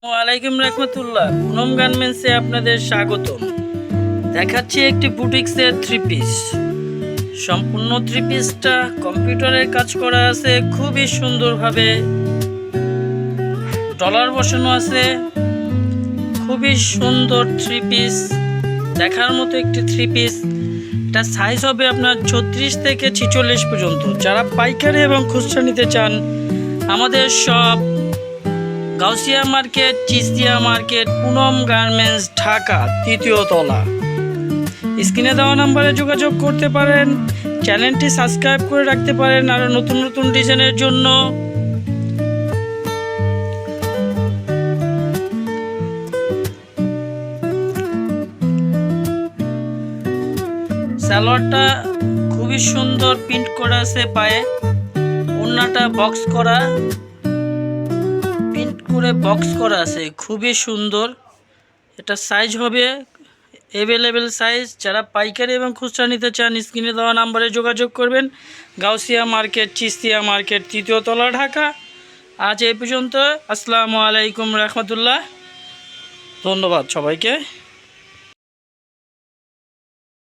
ওয়ালাইকুম রহমতুল্লাহ। পুনম গার্মেন্টসে আপনাদের স্বাগতম। দেখাচ্ছি একটি বুটিক্সের থ্রি পিস। সম্পূর্ণ থ্রি পিসটা কম্পিউটারের কাজ করা আছে, খুবই সুন্দরভাবে ডলার বসানো আছে। খুবই সুন্দর থ্রি পিস, দেখার মতো একটি থ্রি পিস। এটা সাইজ হবে আপনার 36 থেকে 46 পর্যন্ত। যারা পাইকারি এবং খুচরা নিতে চান, আমাদের সব গাউসিয়া মার্কেট, চিস্তিয়া মার্কেট, পুনম গার্মেন্টস, ঢাকা, 3য় তলা। স্ক্রিনে দেওয়া নাম্বারে যোগাযোগ করতে পারেন। চ্যানেলটি সাবস্ক্রাইব করে রাখতে পারেন আরও নতুন নতুন ডিজাইনের জন্য। সালোয়ারটা খুবই সুন্দর প্রিন্ট করা আছে পায়ে। ওড়নাটা বক্স করা, প্রিন্ট করে বক্স করা আছে, খুবই সুন্দর। এটা সাইজ হবে অ্যাভেলেবেল সাইজ। যারা পাইকারি এবং খুচরা নিতে চান, স্ক্রিনে দেওয়া নাম্বারে যোগাযোগ করবেন। গাউসিয়া মার্কেট, চিস্তিয়া মার্কেট, 3য় তলা, ঢাকা। আজ এই পর্যন্ত। আসসালামু আলাইকুম রহমতুল্লাহ। ধন্যবাদ সবাইকে।